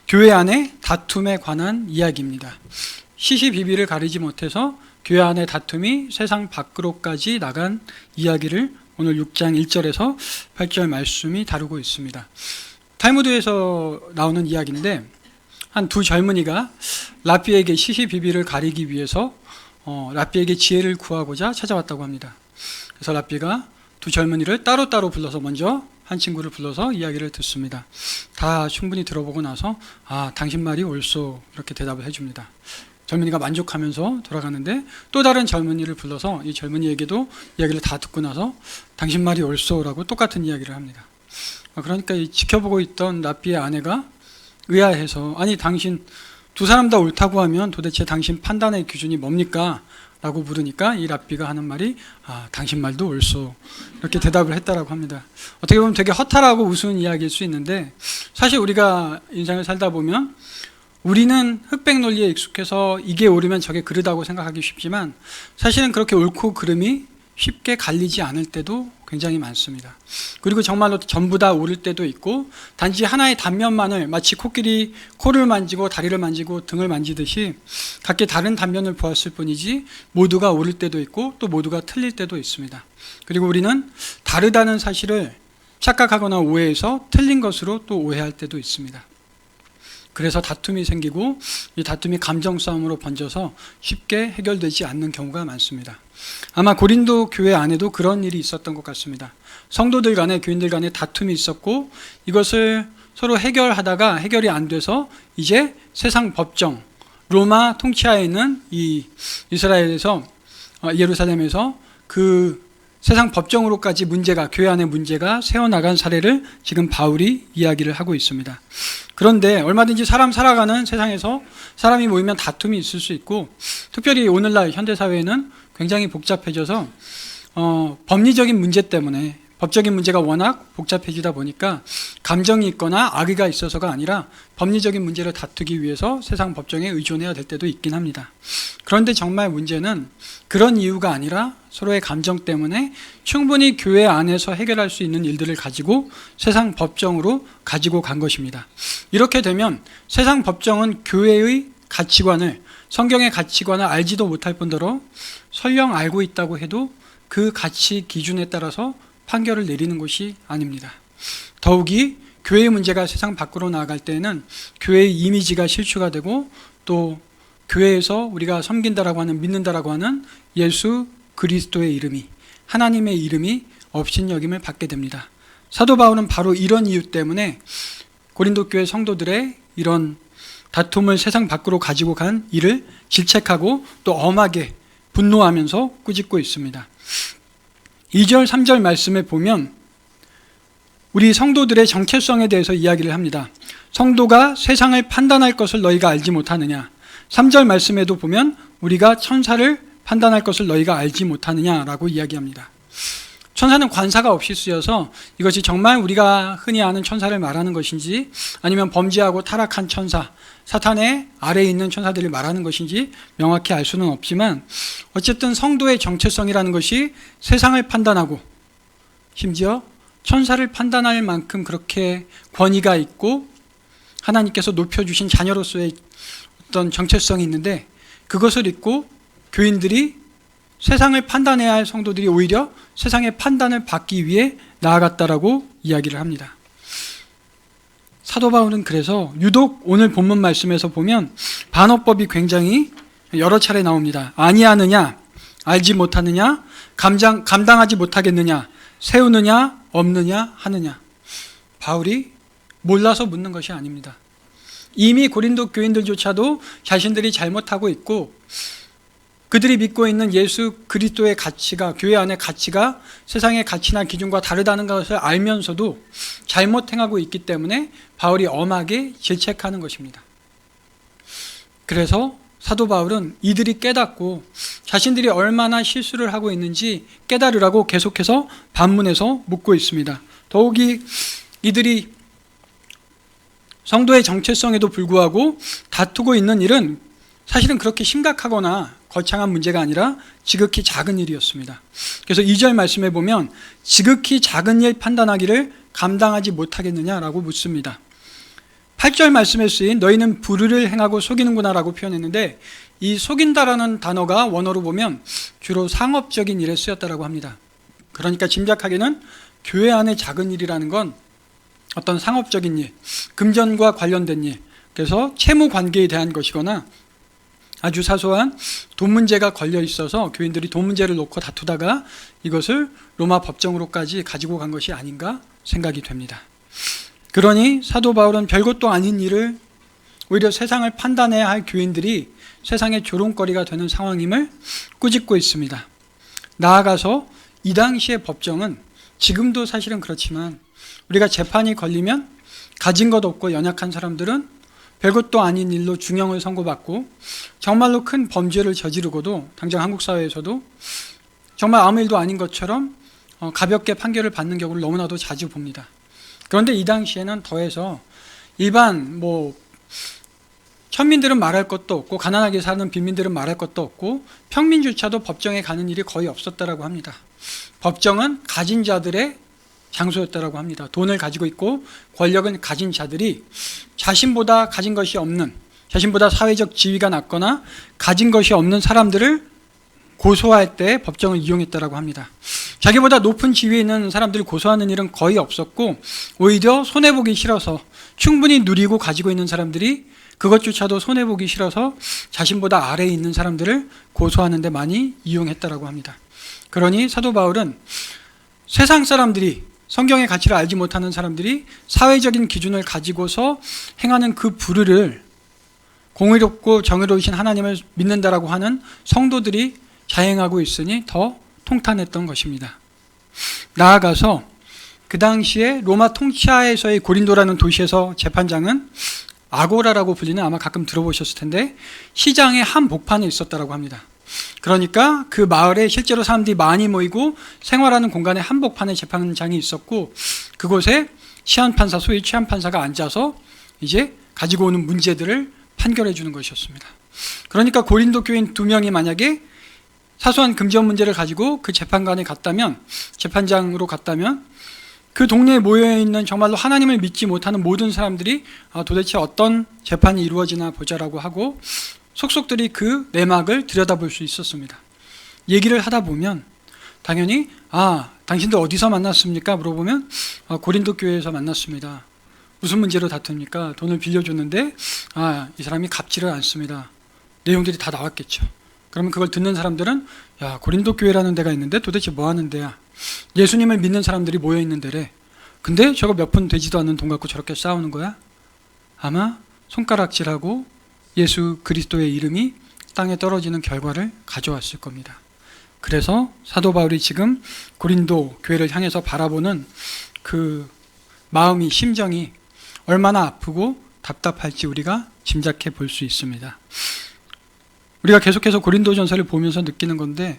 교회 안의 다툼에 관한 이야기입니다. 시시비비를 가리지 못해서 교회 안의 다툼이 세상 밖으로까지 나간 이야기를 오늘 6장 1절에서 8절 말씀이 다루고 있습니다. 탈무드에서 나오는 이야기인데 한 두 젊은이가 랍비에게 시시비비를 가리기 위해서 랍비에게 지혜를 구하고자 찾아왔다고 합니다. 그래서 랍비가 두 젊은이를 따로따로 불러서 먼저 한 친구를 불러서 이야기를 듣습니다. 다 충분히 들어보고 나서 당신 말이 옳소 이렇게 대답을 해줍니다. 젊은이가 만족하면서 돌아가는데 또 다른 젊은이를 불러서 이 젊은이에게도 이야기를 다 듣고 나서 당신 말이 옳소라고 똑같은 이야기를 합니다. 그러니까 이 지켜보고 있던 랍비의 아내가 의아해서 아니 당신 두 사람 다 옳다고 하면 도대체 당신 판단의 기준이 뭡니까? 라고 물으니까 이 랍비가 하는 말이 당신 말도 옳소 이렇게 대답을 했다라고 합니다. 어떻게 보면 되게 허탈하고 우스운 이야기일 수 있는데 사실 우리가 인생을 살다 보면 우리는 흑백 논리에 익숙해서 이게 옳으면 저게 그르다고 생각하기 쉽지만 사실은 그렇게 옳고 그름이 쉽게 갈리지 않을 때도 굉장히 많습니다. 그리고 정말로 전부 다 옳을 때도 있고 단지 하나의 단면만을 마치 코끼리 코를 만지고 다리를 만지고 등을 만지듯이 각기 다른 단면을 보았을 뿐이지 모두가 옳을 때도 있고 또 모두가 틀릴 때도 있습니다. 그리고 우리는 다르다는 사실을 착각하거나 오해해서 틀린 것으로 또 오해할 때도 있습니다. 그래서 다툼이 생기고 이 다툼이 감정 싸움으로 번져서 쉽게 해결되지 않는 경우가 많습니다. 아마 고린도 교회 안에도 그런 일이 있었던 것 같습니다. 성도들 간에 교인들 간에 다툼이 있었고 이것을 서로 해결하다가 해결이 안 돼서 이제 세상 법정 로마 통치하에 있는 이 이스라엘에서 예루살렘에서 그 세상 법정으로까지 교회 안의 문제가 새어나간 사례를 지금 바울이 이야기를 하고 있습니다. 그런데 얼마든지 사람 살아가는 세상에서 사람이 모이면 다툼이 있을 수 있고 특별히 오늘날 현대사회에는 굉장히 복잡해져서 법리적인 문제 때문에 법적인 문제가 워낙 복잡해지다 보니까 감정이 있거나 악의가 있어서가 아니라 법리적인 문제를 다투기 위해서 세상 법정에 의존해야 될 때도 있긴 합니다. 그런데 정말 문제는 그런 이유가 아니라 서로의 감정 때문에 충분히 교회 안에서 해결할 수 있는 일들을 가지고 세상 법정으로 가지고 간 것입니다. 이렇게 되면 세상 법정은 교회의 가치관을 성경의 가치관을 알지도 못할 뿐더러 설령 알고 있다고 해도 그 가치 기준에 따라서 판결을 내리는 것이 아닙니다. 더욱이 교회의 문제가 세상 밖으로 나아갈 때에는 교회의 이미지가 실추가 되고 또 교회에서 우리가 섬긴다라고 하는 믿는다라고 하는 예수 그리스도의 이름이 하나님의 이름이 업신여김을 받게 됩니다. 사도 바울은 바로 이런 이유 때문에 고린도 교회 성도들의 이런 다툼을 세상 밖으로 가지고 간 일을 질책하고 또 엄하게 분노하면서 꾸짖고 있습니다. 2절 3절 말씀에 보면 우리 성도들의 정체성에 대해서 이야기를 합니다. 성도가 세상을 판단할 것을 너희가 알지 못하느냐. 3절 말씀에도 보면 우리가 천사를 판단할 것을 너희가 알지 못하느냐라고 이야기합니다. 천사는 관사가 없이 쓰여서 이것이 정말 우리가 흔히 아는 천사를 말하는 것인지 아니면 범죄하고 타락한 천사, 사탄의 아래에 있는 천사들을 말하는 것인지 명확히 알 수는 없지만 어쨌든 성도의 정체성이라는 것이 세상을 판단하고 심지어 천사를 판단할 만큼 그렇게 권위가 있고 하나님께서 높여주신 자녀로서의 어떤 정체성이 있는데 그것을 잊고 교인들이 세상을 판단해야 할 성도들이 오히려 세상의 판단을 받기 위해 나아갔다라고 이야기를 합니다. 사도 바울은 그래서 유독 오늘 본문 말씀에서 보면 반어법이 굉장히 여러 차례 나옵니다. 아니하느냐, 알지 못하느냐, 감당하지 못하겠느냐, 세우느냐, 없느냐, 하느냐. 바울이 몰라서 묻는 것이 아닙니다. 이미 고린도 교인들조차도 자신들이 잘못하고 있고 그들이 믿고 있는 예수 그리스도의 가치가 교회 안의 가치가 세상의 가치나 기준과 다르다는 것을 알면서도 잘못 행하고 있기 때문에 바울이 엄하게 질책하는 것입니다. 그래서 사도 바울은 이들이 깨닫고 자신들이 얼마나 실수를 하고 있는지 깨달으라고 계속해서 반문해서 묻고 있습니다. 더욱이 이들이 성도의 정체성에도 불구하고 다투고 있는 일은 사실은 그렇게 심각하거나 거창한 문제가 아니라 지극히 작은 일이었습니다. 그래서 2절 말씀에 보면 지극히 작은 일 판단하기를 감당하지 못하겠느냐라고 묻습니다. 8절 말씀에 쓰인 너희는 불의를 행하고 속이는구나 라고 표현했는데, 이 속인다라는 단어가 원어로 보면 주로 상업적인 일에 쓰였다라고 합니다. 그러니까 짐작하기는 교회 안의 작은 일이라는 건 어떤 상업적인 일, 금전과 관련된 일, 그래서 채무 관계에 대한 것이거나 아주 사소한 돈 문제가 걸려 있어서 교인들이 돈 문제를 놓고 다투다가 이것을 로마 법정으로까지 가지고 간 것이 아닌가 생각이 됩니다. 그러니 사도 바울은 별것도 아닌 일을 오히려 세상을 판단해야 할 교인들이 세상의 조롱거리가 되는 상황임을 꾸짖고 있습니다. 나아가서 이 당시의 법정은 지금도 사실은 그렇지만 우리가 재판이 걸리면 가진 것 없고 연약한 사람들은 별것도 아닌 일로 중형을 선고받고 정말로 큰 범죄를 저지르고도 당장 한국 사회에서도 정말 아무 일도 아닌 것처럼 가볍게 판결을 받는 경우를 너무나도 자주 봅니다. 그런데 이 당시에는 더해서 일반 천민들은 말할 것도 없고 가난하게 사는 빈민들은 말할 것도 없고 평민조차도 법정에 가는 일이 거의 없었다라고 합니다. 법정은 가진 자들의 장소였다라고 합니다. 돈을 가지고 있고 권력을 가진 자들이 자신보다 가진 것이 없는, 자신보다 사회적 지위가 낮거나 가진 것이 없는 사람들을 고소할 때 법정을 이용했다라고 합니다. 자기보다 높은 지위에 있는 사람들을 고소하는 일은 거의 없었고 오히려 손해보기 싫어서 충분히 누리고 가지고 있는 사람들이 그것조차도 손해보기 싫어서 자신보다 아래에 있는 사람들을 고소하는 데 많이 이용했다라고 합니다. 그러니 사도 바울은 세상 사람들이, 성경의 가치를 알지 못하는 사람들이 사회적인 기준을 가지고서 행하는 그 불의를 공의롭고 정의로우신 하나님을 믿는다라고 하는 성도들이 자행하고 있으니 더 통탄했던 것입니다. 나아가서 그 당시에 로마 통치하에서의 고린도라는 도시에서 재판장은 아고라라고 불리는, 아마 가끔 들어보셨을 텐데, 시장의 한복판에 있었다라고 합니다. 그러니까 그 마을에 실제로 사람들이 많이 모이고 생활하는 공간에 한복판에 재판장이 있었고 그곳에 시한판사, 소위 취한판사가 앉아서 이제 가지고 오는 문제들을 판결해 주는 것이었습니다. 그러니까 고린도 교인 2명이 만약에 사소한 금전 문제를 가지고 그 재판관에 갔다면, 재판장으로 갔다면 그 동네에 모여있는 정말로 하나님을 믿지 못하는 모든 사람들이 도대체 어떤 재판이 이루어지나 보자라고 하고 속속들이 그 내막을 들여다볼 수 있었습니다. 얘기를 하다 보면 당연히 당신들 어디서 만났습니까? 물어보면 고린도 교회에서 만났습니다. 무슨 문제로 다툽니까? 돈을 빌려줬는데 이 사람이 갚지를 않습니다. 내용들이 다 나왔겠죠. 그러면 그걸 듣는 사람들은 고린도 교회라는 데가 있는데 도대체 뭐 하는 데야? 예수님을 믿는 사람들이 모여있는 데래. 근데 저거 몇 푼 되지도 않는 돈 갖고 저렇게 싸우는 거야? 아마 손가락질하고 예수 그리스도의 이름이 땅에 떨어지는 결과를 가져왔을 겁니다. 그래서 사도 바울이 지금 고린도 교회를 향해서 바라보는 그 마음이, 심정이 얼마나 아프고 답답할지 우리가 짐작해 볼 수 있습니다. 우리가 계속해서 고린도전서를 보면서 느끼는 건데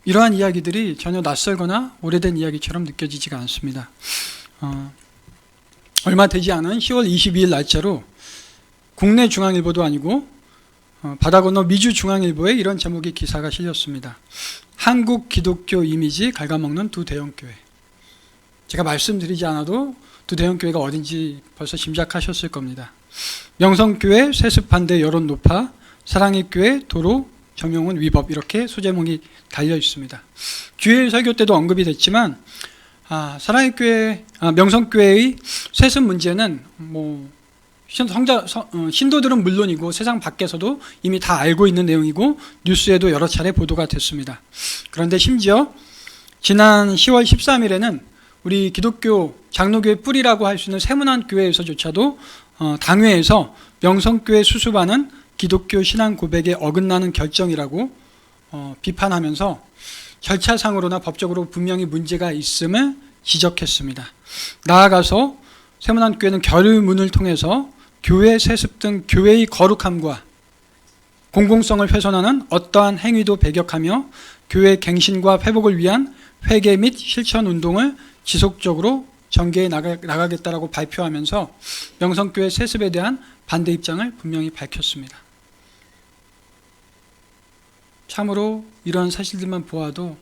이러한 이야기들이 전혀 낯설거나 오래된 이야기처럼 느껴지지가 않습니다. 얼마 되지 않은 10월 22일 날짜로 국내 중앙일보도 아니고 바다 건너 미주 중앙일보에 이런 제목의 기사가 실렸습니다. 한국 기독교 이미지 갉아먹는 두 대형교회. 제가 말씀드리지 않아도 두 대형교회가 어딘지 벌써 짐작하셨을 겁니다. 명성교회 세습반대 여론 높아, 사랑의 교회 도로 정용훈 위법, 이렇게 소제목이 달려 있습니다. 주일 설교 때도 언급이 됐지만 사랑의 교회, 명성교회의 세습 문제는 신도들은 물론이고 세상 밖에서도 이미 다 알고 있는 내용이고 뉴스에도 여러 차례 보도가 됐습니다. 그런데 심지어 지난 10월 13일에는 우리 기독교 장로교회 뿌리라고 할 수 있는 세문안 교회에서조차도 당회에서 명성교회 수습하는 기독교 신앙 고백에 어긋나는 결정이라고 비판하면서 절차상으로나 법적으로 분명히 문제가 있음을 지적했습니다. 나아가서 세문안 교회는 결의문을 통해서 교회 세습 등 교회의 거룩함과 공공성을 훼손하는 어떠한 행위도 배격하며 교회 갱신과 회복을 위한 회개 및 실천 운동을 지속적으로 전개해 나가겠다라고 발표하면서 명성교회 세습에 대한 반대 입장을 분명히 밝혔습니다. 참으로 이러한 사실들만 보아도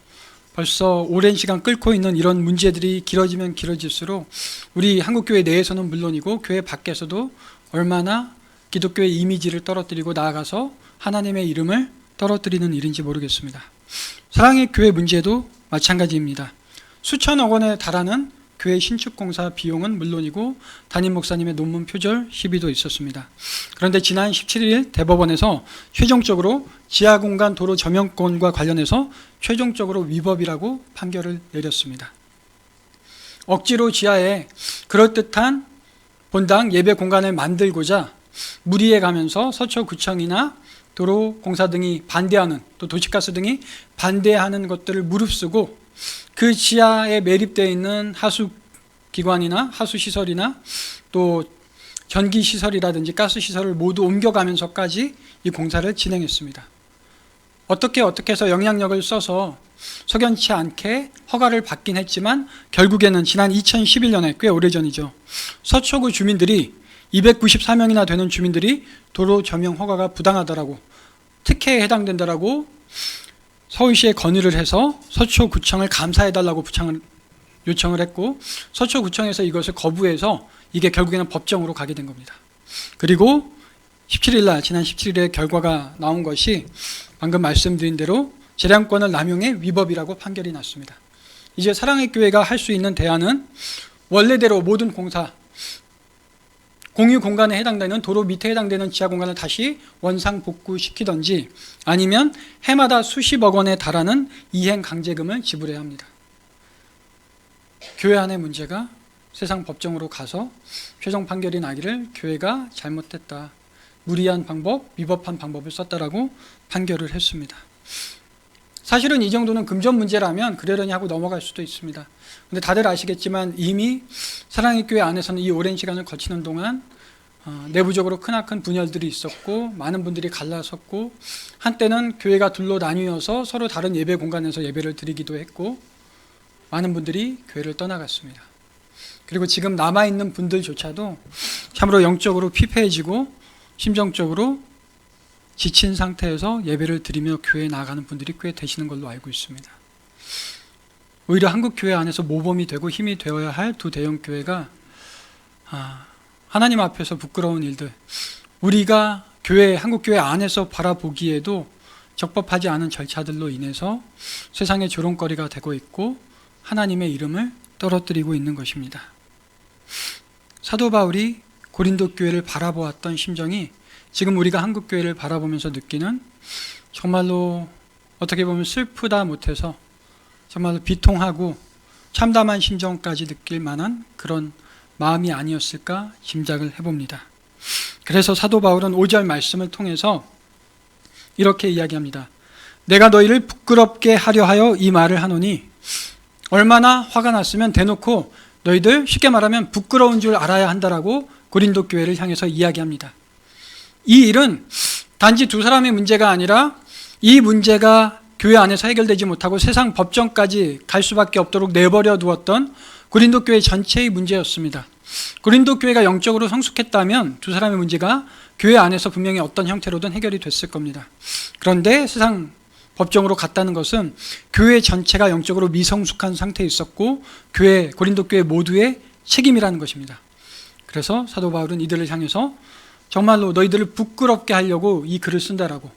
벌써 오랜 시간 끓고 있는 이런 문제들이 길어지면 길어질수록 우리 한국교회 내에서는 물론이고 교회 밖에서도 얼마나 기독교의 이미지를 떨어뜨리고 나아가서 하나님의 이름을 떨어뜨리는 일인지 모르겠습니다. 사랑의 교회 문제도 마찬가지입니다. 수천억 원에 달하는 교회 신축공사 비용은 물론이고 담임 목사님의 논문 표절 시비도 있었습니다. 그런데 지난 17일 대법원에서 최종적으로 지하공간 도로 점용권과 관련해서 최종적으로 위법이라고 판결을 내렸습니다. 억지로 지하에 그럴듯한 본당 예배 공간을 만들고자 무리해 가면서 서초구청이나 도로공사 등이 반대하는, 또 도시가스 등이 반대하는 것들을 무릅쓰고 그 지하에 매립되어 있는 하수기관이나 하수시설이나 또 전기시설이라든지 가스시설을 모두 옮겨가면서까지 이 공사를 진행했습니다. 어떻게 해서 영향력을 써서 석연치 않게 허가를 받긴 했지만 결국에는 지난 2011년에 꽤 오래전이죠. 서초구 주민들이 294명이나 되는 주민들이 도로 점용 허가가 부당하다라고, 특혜에 해당된다라고 서울시에 건의를 해서 서초구청을 감사해달라고 요청을 했고, 서초구청에서 이것을 거부해서 이게 결국에는 법정으로 가게 된 겁니다. 그리고 지난 17일에 결과가 나온 것이 방금 말씀드린 대로 재량권을 남용해 위법이라고 판결이 났습니다. 이제 사랑의 교회가 할 수 있는 대안은 원래대로 모든 공사, 공유 공간에 해당되는 도로 밑에 해당되는 지하 공간을 다시 원상 복구시키든지 아니면 해마다 수십억 원에 달하는 이행 강제금을 지불해야 합니다. 교회 안의 문제가 세상 법정으로 가서 최종 판결이 나기를 교회가 잘못됐다, 무리한 방법, 위법한 방법을 썼다라고 판결을 했습니다. 사실은 이 정도는 금전 문제라면 그러려니 하고 넘어갈 수도 있습니다. 근데 다들 아시겠지만 이미 사랑의 교회 안에서는 이 오랜 시간을 거치는 동안 내부적으로 크나큰 분열들이 있었고 많은 분들이 갈라섰고 한때는 교회가 둘로 나뉘어서 서로 다른 예배 공간에서 예배를 드리기도 했고 많은 분들이 교회를 떠나갔습니다. 그리고 지금 남아있는 분들조차도 참으로 영적으로 피폐해지고 심정적으로 지친 상태에서 예배를 드리며 교회에 나아가는 분들이 꽤 되시는 걸로 알고 있습니다. 오히려 한국교회 안에서 모범이 되고 힘이 되어야 할 두 대형교회가 하나님 앞에서 부끄러운 일들, 우리가 한국교회 안에서 바라보기에도 적법하지 않은 절차들로 인해서 세상의 조롱거리가 되고 있고 하나님의 이름을 떨어뜨리고 있는 것입니다. 사도 바울이 고린도 교회를 바라보았던 심정이 지금 우리가 한국교회를 바라보면서 느끼는 정말로 어떻게 보면 슬프다 못해서 정말로 비통하고 참담한 심정까지 느낄 만한 그런 마음이 아니었을까 짐작을 해봅니다. 그래서 사도 바울은 5절 말씀을 통해서 이렇게 이야기합니다. 내가 너희를 부끄럽게 하려 하여 이 말을 하노니, 얼마나 화가 났으면 대놓고 너희들 쉽게 말하면 부끄러운 줄 알아야 한다라고 고린도 교회를 향해서 이야기합니다. 이 일은 단지 두 사람의 문제가 아니라 이 문제가 교회 안에서 해결되지 못하고 세상 법정까지 갈 수밖에 없도록 내버려 두었던 고린도 교회 전체의 문제였습니다. 고린도 교회가 영적으로 성숙했다면 두 사람의 문제가 교회 안에서 분명히 어떤 형태로든 해결이 됐을 겁니다. 그런데 세상 법정으로 갔다는 것은 교회 전체가 영적으로 미성숙한 상태에 있었고 고린도 교회 모두의 책임이라는 것입니다. 그래서 사도 바울은 이들을 향해서 정말로 너희들을 부끄럽게 하려고 이 글을 쓴다라고,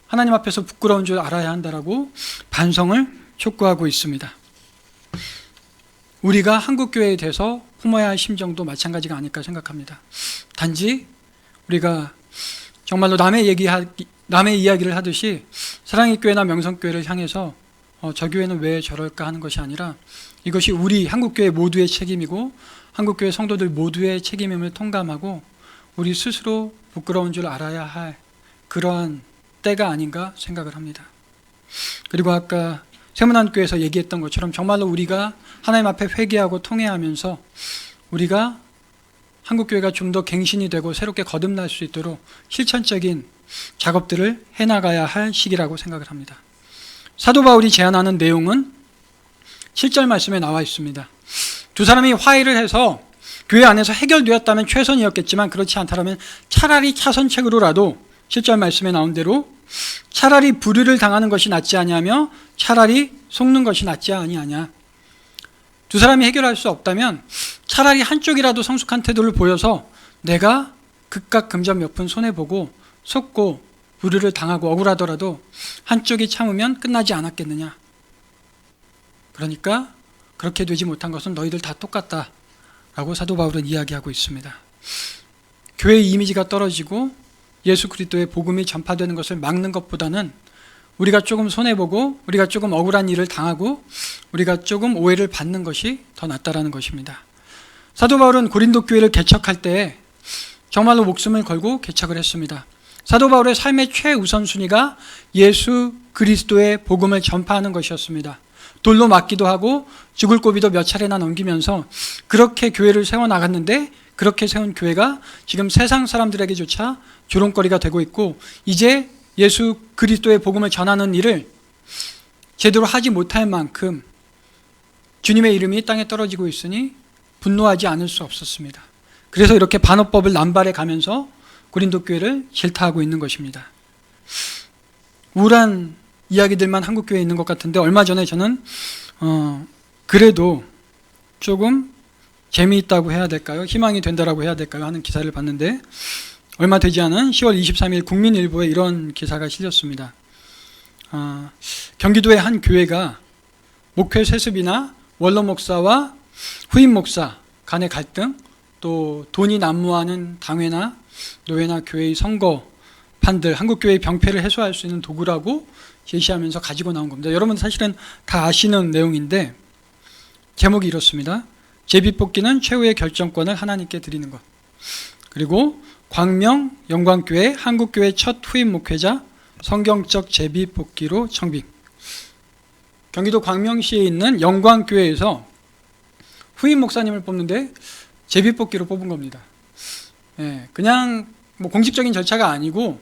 하나님 앞에서 부끄러운 줄 알아야 한다라고 반성을 촉구하고 있습니다. 우리가 한국교회에 대해서 품어야 할 심정도 마찬가지가 아닐까 생각합니다. 단지 우리가 정말로 남의 이야기를 하듯이 사랑의 교회나 명성교회를 향해서 저 교회는 왜 저럴까 하는 것이 아니라 이것이 우리 한국교회 모두의 책임이고 한국교회 성도들 모두의 책임임을 통감하고 우리 스스로 부끄러운 줄 알아야 할 그러한 때가 아닌가 생각을 합니다. 그리고 아까 세문안교에서 얘기했던 것처럼 정말로 우리가 하나님 앞에 회개하고 통회하면서 우리가 한국교회가 좀 더 갱신이 되고 새롭게 거듭날 수 있도록 실천적인 작업들을 해나가야 할 시기라고 생각을 합니다. 사도 바울이 제안하는 내용은 7절 말씀에 나와 있습니다. 두 사람이 화해를 해서 교회 안에서 해결되었다면 최선이었겠지만 그렇지 않다면 차라리 차선책으로라도 7절 말씀에 나온 대로 차라리 불의를 당하는 것이 낫지 아니하며 차라리 속는 것이 낫지 아니하냐. 두 사람이 해결할 수 없다면 차라리 한쪽이라도 성숙한 태도를 보여서 내가 극각 금전 몇 푼 손해보고 속고 불의를 당하고 억울하더라도 한쪽이 참으면 끝나지 않았겠느냐. 그러니까 그렇게 되지 못한 것은 너희들 다 똑같다 라고 사도 바울은 이야기하고 있습니다. 교회의 이미지가 떨어지고 예수 그리스도의 복음이 전파되는 것을 막는 것보다는 우리가 조금 손해보고 우리가 조금 억울한 일을 당하고 우리가 조금 오해를 받는 것이 더 낫다라는 것입니다. 사도 바울은 고린도 교회를 개척할 때 정말로 목숨을 걸고 개척을 했습니다. 사도 바울의 삶의 최우선순위가 예수 그리스도의 복음을 전파하는 것이었습니다. 돌로 맞기도 하고 죽을 고비도 몇 차례나 넘기면서 그렇게 교회를 세워나갔는데 그렇게 세운 교회가 지금 세상 사람들에게조차 조롱거리가 되고 있고 이제 예수 그리스도의 복음을 전하는 일을 제대로 하지 못할 만큼 주님의 이름이 땅에 떨어지고 있으니 분노하지 않을 수 없었습니다. 그래서 이렇게 반어법을 남발해 가면서 고린도 교회를 질타하고 있는 것입니다. 우울한 이야기들만 한국 교회에 있는 것 같은데 얼마 전에 저는 그래도 조금 재미있다고 해야 될까요? 희망이 된다라고 해야 될까요? 하는 기사를 봤는데 얼마 되지 않은 10월 23일 국민일보에 이런 기사가 실렸습니다. 경기도의 한 교회가 목회 세습이나 원로 목사와 후임 목사 간의 갈등, 또 돈이 난무하는 당회나 노회나 교회의 선거판들, 한국교회의 병폐를 해소할 수 있는 도구라고 제시하면서 가지고 나온 겁니다. 여러분 사실은 다 아시는 내용인데 제목이 이렇습니다. 제비뽑기는 최후의 결정권을 하나님께 드리는 것. 그리고 광명 영광교회 한국교회 첫 후임 목회자 성경적 제비뽑기로 청빙. 경기도 광명시에 있는 영광교회에서 후임 목사님을 뽑는데 제비뽑기로 뽑은 겁니다. 그냥 뭐 공식적인 절차가 아니고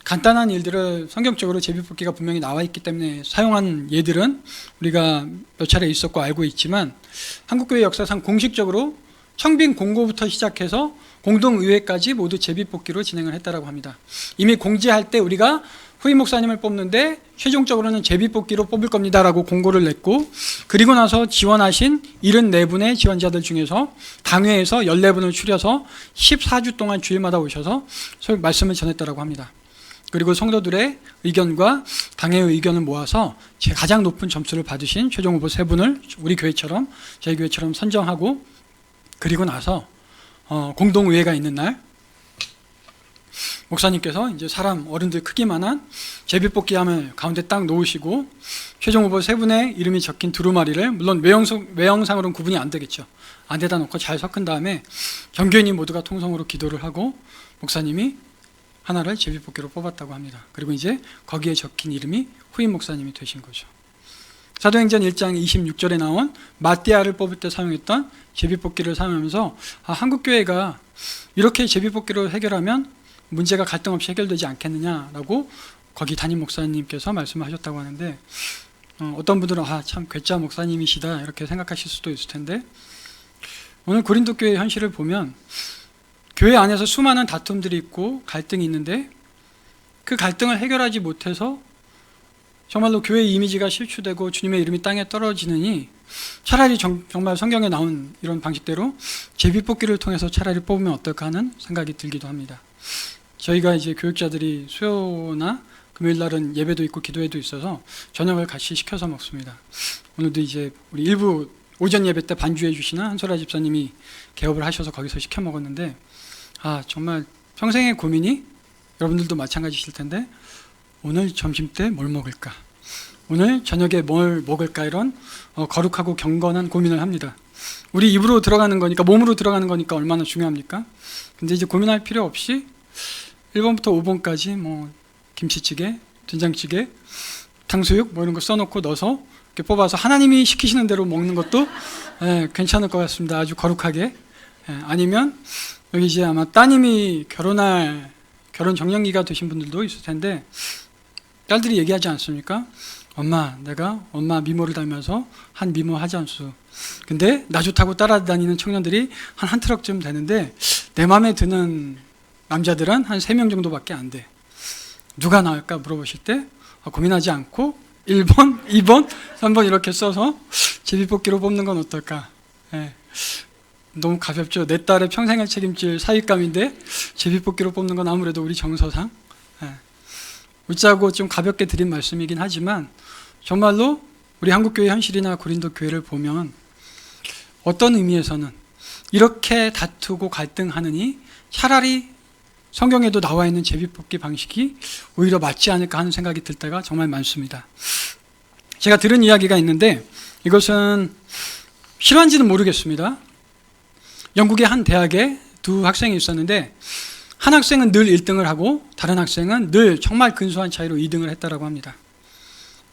간단한 일들을 성경적으로 제비뽑기가 분명히 나와 있기 때문에 사용한 예들은 우리가 몇 차례 있었고 알고 있지만 한국교회 역사상 공식적으로 청빙 공고부터 시작해서 공동의회까지 모두 제비뽑기로 진행을 했다고 합니다. 이미 공지할 때 우리가 후임 목사님을 뽑는데 최종적으로는 제비뽑기로 뽑을 겁니다라고 공고를 냈고 그리고 나서 지원하신 74분의 지원자들 중에서 당회에서 14분을 추려서 14주 동안 주일마다 오셔서 말씀을 전했다고 합니다. 그리고 성도들의 의견과 당회의 의견을 모아서 가장 높은 점수를 받으신 최종 후보 3분을 우리 교회처럼 저희 교회처럼 선정하고 그리고 나서 공동의회가 있는 날 목사님께서 이제 사람 어른들 크기만한 제비뽑기함을 가운데 딱 놓으시고 최종 후보 3분의 이름이 적힌 두루마리를 물론 외형상으로는 구분이 안 되겠죠. 안에다 놓고 잘 섞은 다음에 경교인이 모두가 통성으로 기도를 하고 목사님이 하나를 제비뽑기로 뽑았다고 합니다. 그리고 이제 거기에 적힌 이름이 후임 목사님이 되신 거죠. 사도행전 1장 26절에 나온 마띠아를 뽑을 때 사용했던 제비뽑기를 사용하면서 한국교회가 이렇게 제비뽑기로 해결하면 문제가 갈등 없이 해결되지 않겠느냐라고 거기 담임 목사님께서 말씀하셨다고 하는데 어떤 분들은 참 괴짜 목사님이시다 이렇게 생각하실 수도 있을 텐데 오늘 고린도 교회의 현실을 보면 교회 안에서 수많은 다툼들이 있고 갈등이 있는데 그 갈등을 해결하지 못해서 정말로 교회의 이미지가 실추되고 주님의 이름이 땅에 떨어지느니 차라리 정말 성경에 나온 이런 방식대로 제비뽑기를 통해서 차라리 뽑으면 어떨까 하는 생각이 들기도 합니다. 저희가 이제 교육자들이 수요나 금요일 날은 예배도 있고 기도회도 있어서 저녁을 같이 시켜서 먹습니다. 오늘도 이제 우리 일부 오전 예배 때 반주해 주시는 한소라 집사님이 개업을 하셔서 거기서 시켜 먹었는데 정말 평생의 고민이 여러분들도 마찬가지실 텐데 오늘 점심 때 뭘 먹을까? 오늘 저녁에 뭘 먹을까? 이런 거룩하고 경건한 고민을 합니다. 우리 입으로 들어가는 거니까 몸으로 들어가는 거니까 얼마나 중요합니까? 근데 이제 고민할 필요 없이 1번부터 5번까지 뭐 김치찌개, 된장찌개, 탕수육 뭐 이런 거 써놓고 넣어서 이렇게 뽑아서 하나님이 시키시는 대로 먹는 것도 괜찮을 것 같습니다. 아주 거룩하게. 아니면 여기 이제 아마 따님이 결혼 정년기가 되신 분들도 있을 텐데 딸들이 얘기하지 않습니까? 엄마, 내가 엄마 미모를 닮아서 한 미모 하지 않수. 근데 나 좋다고 따라다니는 청년들이 한 트럭쯤 되는데 내 마음에 드는 남자들은 한 3명 정도밖에 안 돼. 누가 나을까 물어보실 때 고민하지 않고 1번, 2번, 3번 이렇게 써서 제비뽑기로 뽑는 건 어떨까? 예. 너무 가볍죠. 내 딸의 평생을 책임질 사윗감인데 제비뽑기로 뽑는 건 아무래도 우리 정서상 웃자고 좀 가볍게 드린 말씀이긴 하지만 정말로 우리 한국교회 현실이나 고린도 교회를 보면 어떤 의미에서는 이렇게 다투고 갈등하느니 차라리 성경에도 나와 있는 제비뽑기 방식이 오히려 맞지 않을까 하는 생각이 들 때가 정말 많습니다. 제가 들은 이야기가 있는데 이것은 실화인지는 모르겠습니다. 영국의 한 대학에 두 학생이 있었는데 한 학생은 늘 1등을 하고 다른 학생은 늘 정말 근소한 차이로 2등을 했다고 합니다.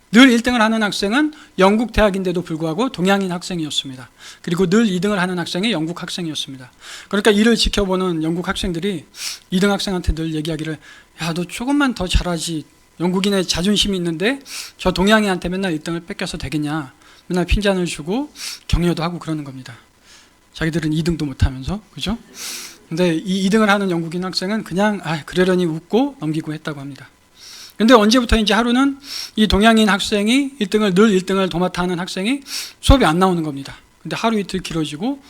늘 1등을 하는 학생은 영국 대학인데도 불구하고 동양인 학생이었습니다. 그리고 늘 2등을 하는 학생이 영국 학생이었습니다. 그러니까 이를 지켜보는 영국 학생들이 2등 학생한테 늘 얘기하기를 야, 너 조금만 더 잘하지. 영국인의 자존심이 있는데 저 동양인한테 맨날 1등을 뺏겨서 되겠냐. 맨날 핀잔을 주고 격려도 하고 그러는 겁니다. 자기들은 2등도 못하면서, 그죠? 근데 이 2등을 하는 영국인 학생은 그냥 그러려니 웃고 넘기고 했다고 합니다. 근데 언제부터인지 하루는 이 동양인 학생이 늘 1등을 도맡아 하는 학생이 수업이 안 나오는 겁니다. 근데 하루 이틀 길어지고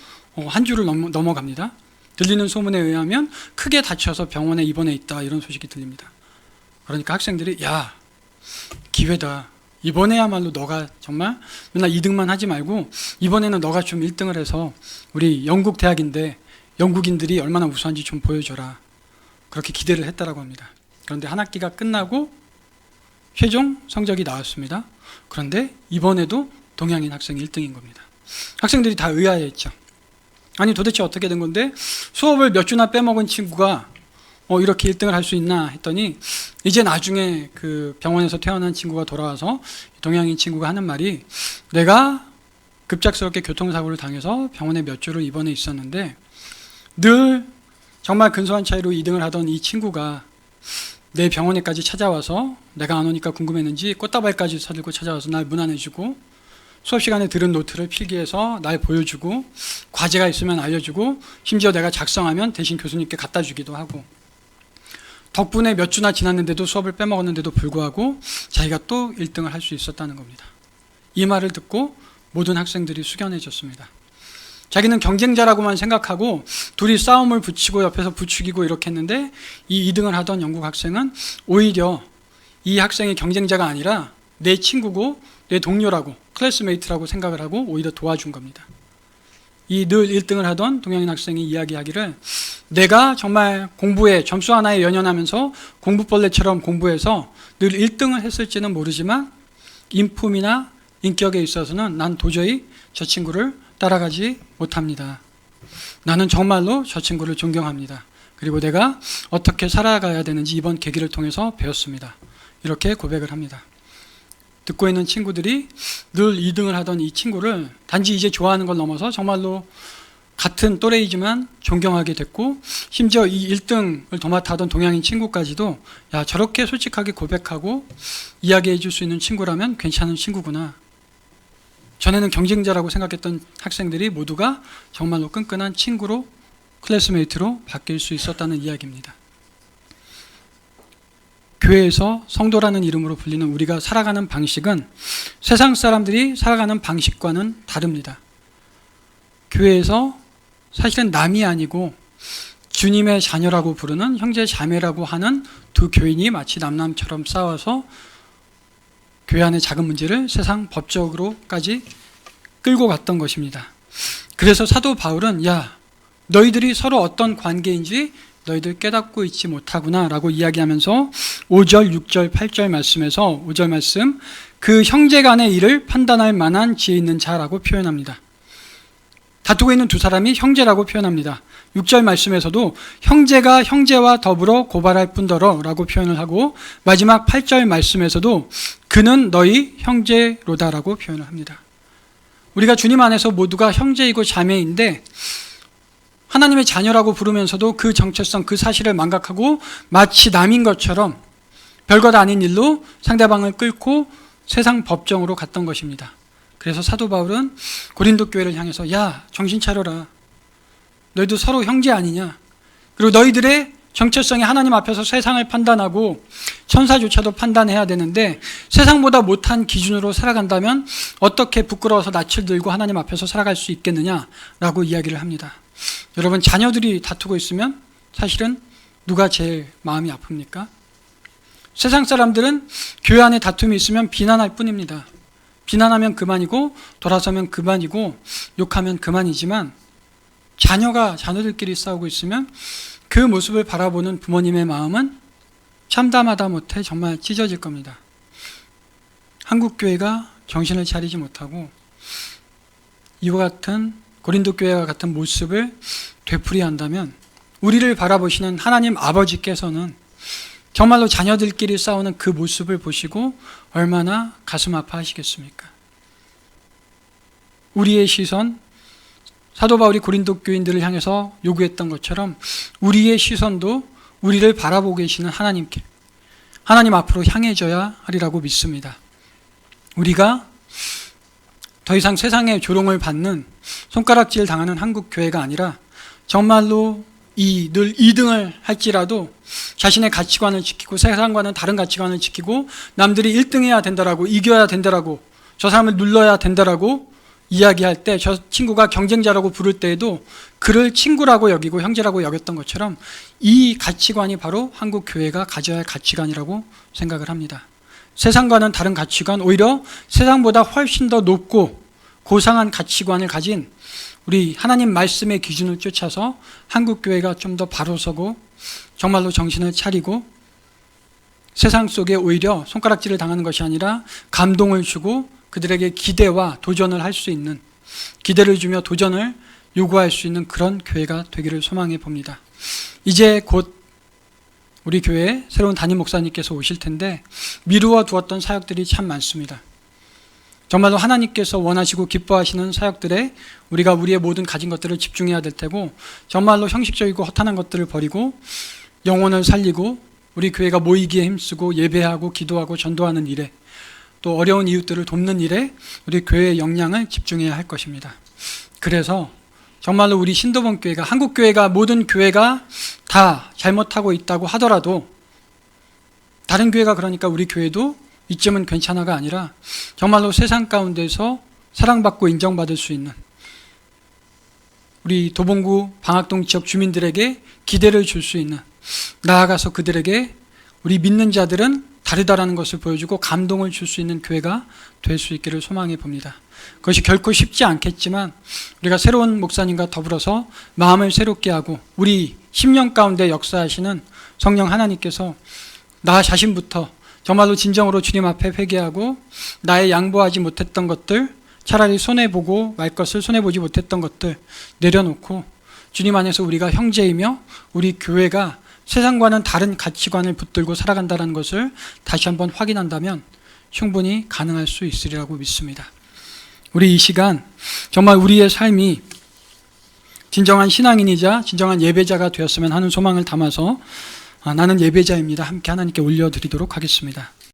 한 주를 넘어갑니다. 들리는 소문에 의하면 크게 다쳐서 병원에 입원해 있다 이런 소식이 들립니다. 그러니까 학생들이 야, 기회다. 이번에야말로 너가 정말 맨날 2등만 하지 말고 이번에는 너가 좀 1등을 해서 우리 영국 대학인데 영국인들이 얼마나 우수한지 좀 보여줘라. 그렇게 기대를 했다라고 합니다. 그런데 한 학기가 끝나고 최종 성적이 나왔습니다. 그런데 이번에도 동양인 학생이 1등인 겁니다. 학생들이 다 의아해했죠. 아니 도대체 어떻게 된 건데 수업을 몇 주나 빼먹은 친구가 이렇게 1등을 할 수 있나 했더니 이제 나중에 그 병원에서 퇴원한 친구가 돌아와서 동양인 친구가 하는 말이 내가 급작스럽게 교통사고를 당해서 병원에 몇 주를 입원해 있었는데 늘 정말 근소한 차이로 2등을 하던 이 친구가 내 병원에까지 찾아와서 내가 안 오니까 궁금했는지 꽃다발까지 사들고 찾아와서 날 문안해주고 수업 시간에 들은 노트를 필기해서 날 보여주고 과제가 있으면 알려주고 심지어 내가 작성하면 대신 교수님께 갖다 주기도 하고 덕분에 몇 주나 지났는데도 수업을 빼먹었는데도 불구하고 자기가 또 1등을 할 수 있었다는 겁니다. 이 말을 듣고 모든 학생들이 숙연해졌습니다. 자기는 경쟁자라고만 생각하고 둘이 싸움을 붙이고 옆에서 부추기고 이렇게 했는데 이 2등을 하던 영국 학생은 오히려 이 학생이 경쟁자가 아니라 내 친구고 내 동료라고 클래스메이트라고 생각을 하고 오히려 도와준 겁니다. 이 늘 1등을 하던 동양인 학생이 이야기하기를 내가 정말 공부에 점수 하나에 연연하면서 공부벌레처럼 공부해서 늘 1등을 했을지는 모르지만 인품이나 인격에 있어서는 난 도저히 저 친구를 따라가지 못합니다. 나는 정말로 저 친구를 존경합니다. 그리고 내가 어떻게 살아가야 되는지 이번 계기를 통해서 배웠습니다. 이렇게 고백을 합니다. 듣고 있는 친구들이 늘 2등을 하던 이 친구를 단지 이제 좋아하는 걸 넘어서 정말로 같은 또래이지만 존경하게 됐고 심지어 이 1등을 도맡아 하던 동양인 친구까지도 야, 저렇게 솔직하게 고백하고 이야기해 줄 수 있는 친구라면 괜찮은 친구구나. 전에는 경쟁자라고 생각했던 학생들이 모두가 정말로 끈끈한 친구로 클래스메이트로 바뀔 수 있었다는 이야기입니다. 교회에서 성도라는 이름으로 불리는 우리가 살아가는 방식은 세상 사람들이 살아가는 방식과는 다릅니다. 교회에서 사실은 남이 아니고 주님의 자녀라고 부르는 형제 자매라고 하는 두 교인이 마치 남남처럼 싸워서 교회 안의 작은 문제를 세상 법적으로까지 끌고 갔던 것입니다. 그래서 사도 바울은 야, 너희들이 서로 어떤 관계인지 너희들 깨닫고 있지 못하구나 라고 이야기하면서 5절, 6절, 8절 말씀에서 5절 말씀 그 형제 간의 일을 판단할 만한 지혜 있는 자라고 표현합니다. 다투고 있는 두 사람이 형제라고 표현합니다. 6절 말씀에서도 형제가 형제와 더불어 고발할 뿐더러 라고 표현을 하고 마지막 8절 말씀에서도 그는 너희 형제로다라고 표현을 합니다. 우리가 주님 안에서 모두가 형제이고 자매인데 하나님의 자녀라고 부르면서도 그 정체성, 그 사실을 망각하고 마치 남인 것처럼 별것 아닌 일로 상대방을 끌고 세상 법정으로 갔던 것입니다. 그래서 사도 바울은 고린도 교회를 향해서 야, 정신 차려라. 너희도 서로 형제 아니냐. 그리고 너희들의 정체성이 하나님 앞에서 세상을 판단하고 천사조차도 판단해야 되는데 세상보다 못한 기준으로 살아간다면 어떻게 부끄러워서 낯을 들고 하나님 앞에서 살아갈 수 있겠느냐라고 이야기를 합니다. 여러분, 자녀들이 다투고 있으면 사실은 누가 제일 마음이 아픕니까? 세상 사람들은 교회 안에 다툼이 있으면 비난할 뿐입니다. 비난하면 그만이고 돌아서면 그만이고 욕하면 그만이지만 자녀들끼리 싸우고 있으면 그 모습을 바라보는 부모님의 마음은 참담하다 못해 정말 찢어질 겁니다. 한국 교회가 정신을 차리지 못하고 이와 같은 고린도 교회와 같은 모습을 되풀이한다면 우리를 바라보시는 하나님 아버지께서는 정말로 자녀들끼리 싸우는 그 모습을 보시고 얼마나 가슴 아파하시겠습니까? 우리의 시선, 사도 바울이 고린도 교인들을 향해서 요구했던 것처럼 우리의 시선도 우리를 바라보고 계시는 하나님께, 하나님 앞으로 향해져야 하리라고 믿습니다. 우리가 더 이상 세상의 조롱을 받는, 손가락질 당하는 한국 교회가 아니라 정말로 늘 2등을 할지라도 자신의 가치관을 지키고 세상과는 다른 가치관을 지키고 남들이 1등해야 된다라고, 이겨야 된다라고, 저 사람을 눌러야 된다라고 이야기할 때 저 친구가 경쟁자라고 부를 때에도 그를 친구라고 여기고 형제라고 여겼던 것처럼 이 가치관이 바로 한국 교회가 가져야 할 가치관이라고 생각을 합니다. 세상과는 다른 가치관, 오히려 세상보다 훨씬 더 높고 고상한 가치관을 가진 우리 하나님 말씀의 기준을 쫓아서 한국 교회가 좀 더 바로 서고 정말로 정신을 차리고 세상 속에 오히려 손가락질을 당하는 것이 아니라 감동을 주고 그들에게 기대와 도전을 할 수 있는, 기대를 주며 도전을 요구할 수 있는 그런 교회가 되기를 소망해 봅니다. 이제 곧 우리 교회에 새로운 담임 목사님께서 오실 텐데 미루어 두었던 사역들이 참 많습니다. 정말로 하나님께서 원하시고 기뻐하시는 사역들에 우리가 우리의 모든 가진 것들을 집중해야 될 테고 정말로 형식적이고 허탄한 것들을 버리고 영혼을 살리고 우리 교회가 모이기에 힘쓰고 예배하고 기도하고 전도하는 일에 또 어려운 이웃들을 돕는 일에 우리 교회의 역량을 집중해야 할 것입니다. 그래서 정말로 우리 신도범 교회가, 한국 교회가, 모든 교회가 다 잘못하고 있다고 하더라도 다른 교회가 그러니까 우리 교회도 이쯤은 괜찮아가 아니라 정말로 세상 가운데서 사랑받고 인정받을 수 있는 우리 도봉구 방학동 지역 주민들에게 기대를 줄 수 있는, 나아가서 그들에게 우리 믿는 자들은 다르다라는 것을 보여주고 감동을 줄 수 있는 교회가 될 수 있기를 소망해 봅니다. 그것이 결코 쉽지 않겠지만 우리가 새로운 목사님과 더불어서 마음을 새롭게 하고 우리 10년 가운데 역사하시는 성령 하나님께서 나 자신부터 정말로 진정으로 주님 앞에 회개하고 나의 양보하지 못했던 것들, 차라리 손해보고 말 것을 손해보지 못했던 것들 내려놓고 주님 안에서 우리가 형제이며 우리 교회가 세상과는 다른 가치관을 붙들고 살아간다는 것을 다시 한번 확인한다면 충분히 가능할 수 있으리라고 믿습니다. 우리 이 시간 정말 우리의 삶이 진정한 신앙인이자 진정한 예배자가 되었으면 하는 소망을 담아서 나는 예배자입니다. 함께 하나님께 올려드리도록 하겠습니다.